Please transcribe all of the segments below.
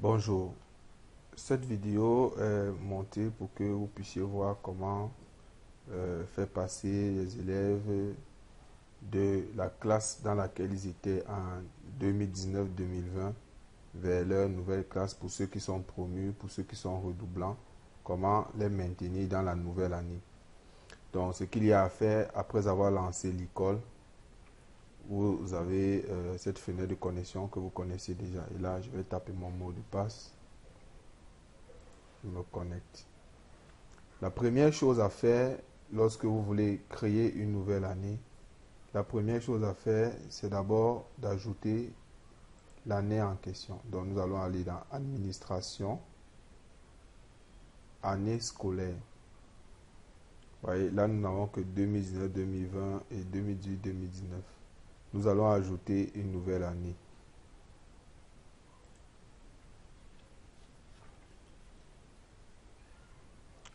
Bonjour, cette vidéo est montée pour que vous puissiez voir comment faire passer les élèves de la classe dans laquelle ils étaient en 2019-2020 vers leur nouvelle classe pour ceux qui sont promus, pour ceux qui sont redoublants, comment les maintenir dans la nouvelle année. Donc ce qu'il y a à faire après avoir lancé l'école, vous avez cette fenêtre de connexion que vous connaissez déjà. Et là, je vais taper mon mot de passe. Je me connecte. La première chose à faire lorsque vous voulez créer une nouvelle année, la première chose à faire, c'est d'abord d'ajouter l'année en question. Donc nous allons aller dans Administration, Année scolaire. Vous voyez, là nous n'avons que 2019-2020 et 2018-2019. Nous allons ajouter une nouvelle année.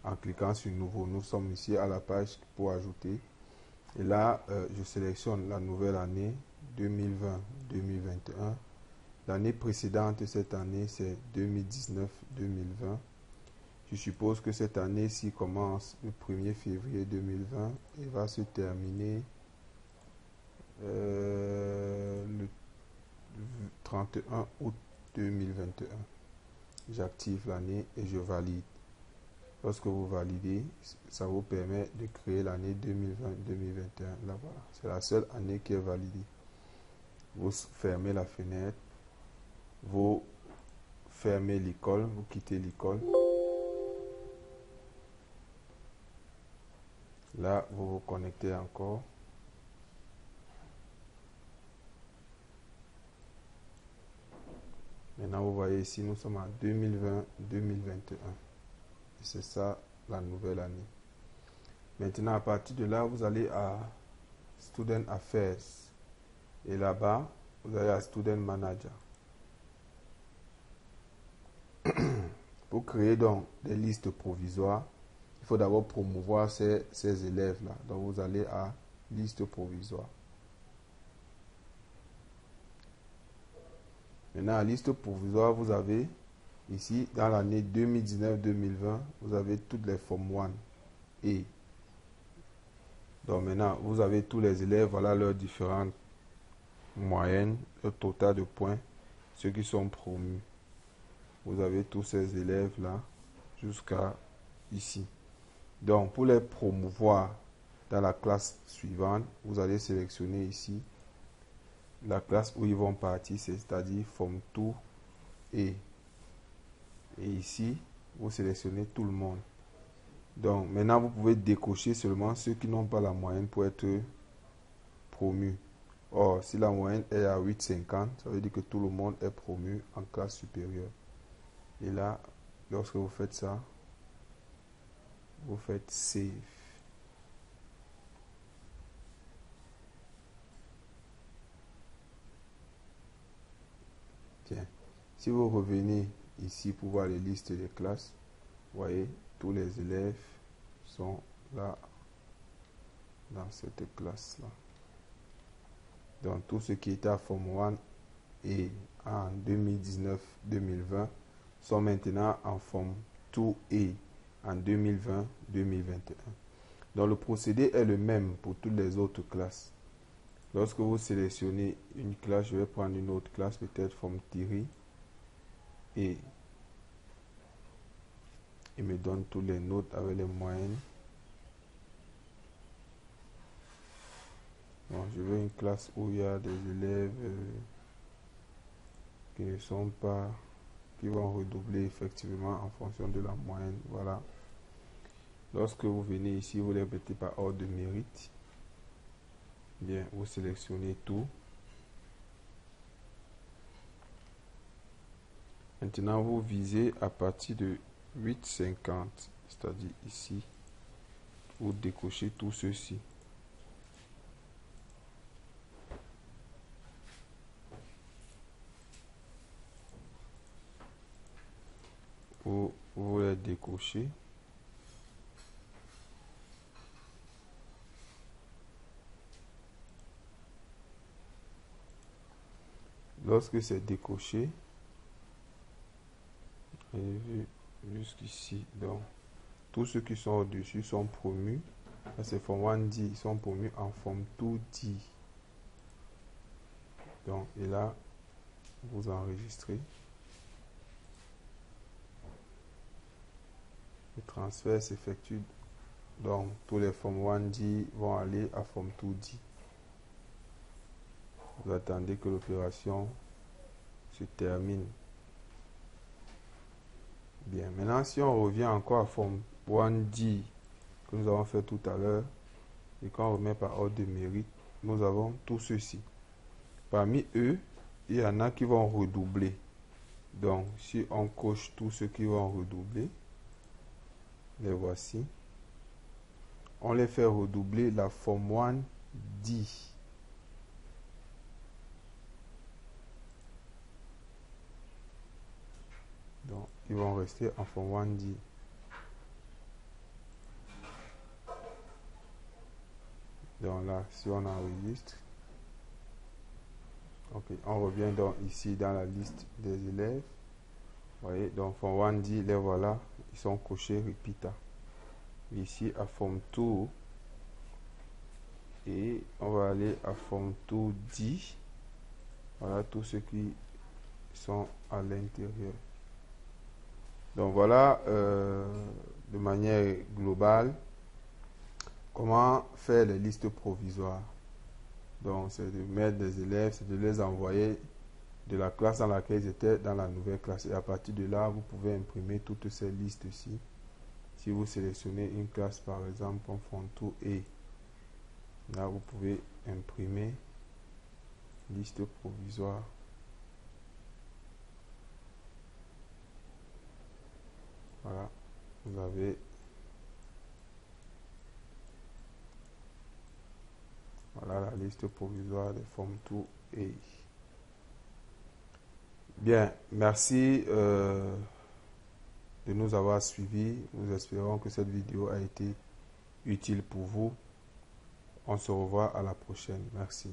En cliquant sur Nouveau, nous sommes ici à la page pour ajouter. Et là, je sélectionne la nouvelle année 2020-2021. L'année précédente, cette année, c'est 2019-2020. Je suppose que cette année-ci commence le 1er février 2020 et va se terminer le 31 août 2021. J'active l'année et je valide. Lorsque vous validez, ça vous permet de créer l'année 2020-2021. Là, voilà. C'est la seule année qui est validée. Vous fermez la fenêtre. Vous fermez l'école. Vous quittez l'école. Là, vous vous connectez encore. Maintenant, vous voyez ici, nous sommes en 2020-2021. C'est ça la nouvelle année. Maintenant, à partir de là, vous allez à Student Affairs. Et là-bas, vous allez à Student Manager. Pour créer donc des listes provisoires, il faut d'abord promouvoir ces élèves-là. Donc, vous allez à Liste provisoire. Maintenant, à liste provisoire, vous avez ici, dans l'année 2019-2020, vous avez toutes les formes 1 et donc maintenant, vous avez tous les élèves, voilà leurs différentes moyennes, le total de points, ceux qui sont promus. Vous avez tous ces élèves-là jusqu'à ici. Donc, pour les promouvoir dans la classe suivante, vous allez sélectionner ici la classe où ils vont partir, c'est-à-dire forme 2 et ici, vous sélectionnez tout le monde. Donc, maintenant, vous pouvez décocher seulement ceux qui n'ont pas la moyenne pour être promus. Or, si la moyenne est à 8,50, ça veut dire que tout le monde est promu en classe supérieure. Et là, lorsque vous faites ça, vous faites Save. Tiens, si vous revenez ici pour voir les listes des classes, vous voyez, tous les élèves sont là, dans cette classe-là. Donc, tous ceux qui étaient à Form 1 et en 2019-2020 sont maintenant en Form 2 et en 2020-2021. Donc, le procédé est le même pour toutes les autres classes. Lorsque vous sélectionnez une classe, je vais prendre une autre classe, peut-être Form Thierry, et il me donne tous les notes avec les moyennes. Bon, je veux une classe où il y a des élèves qui ne sont pas, qui vont redoubler effectivement en fonction de la moyenne. Voilà. Lorsque vous venez ici, vous les mettez par ordre de mérite. Bien, vous sélectionnez tout. Maintenant, vous visez à partir de 8,50, c'est-à-dire ici, vous décochez tout ceci. Vous les décochez. Lorsque c'est décoché, et jusqu'ici. Donc, tous ceux qui sont au-dessus sont promus. Là, c'est forme 1D, ils sont promus en forme 2D. Donc, et là, vous enregistrez. Le transfert s'effectue. Donc, tous les formes 1D vont aller à forme 2D. Vous attendez que l'opération se termine. Bien, maintenant, si on revient encore à forme 1D que nous avons fait tout à l'heure, et qu'on remet par ordre de mérite, nous avons tout ceci. Parmi eux, il y en a qui vont redoubler. Donc, si on coche tous ceux qui vont redoubler, les voici. On les fait redoubler la forme 1D. Donc, ils vont rester en forme 1D. Donc là, si on enregistre, ok, on revient donc ici dans la liste des élèves. Vous voyez, donc forme 1D, les voilà, ils sont cochés repeat. Ici à forme 2, et on va aller à forme 2D. Voilà tous ceux qui sont à l'intérieur. Donc voilà, de manière globale, comment faire les listes provisoires. Donc c'est de mettre des élèves, c'est de les envoyer de la classe dans laquelle ils étaient dans la nouvelle classe. Et à partir de là, vous pouvez imprimer toutes ces listes-ci. Si vous sélectionnez une classe, par exemple, en forme 2A, là vous pouvez imprimer liste provisoire. Voilà, vous avez voilà la liste provisoire des formes 2A. Bien, merci de nous avoir suivis. Nous espérons que cette vidéo a été utile pour vous. On se revoit à la prochaine. Merci.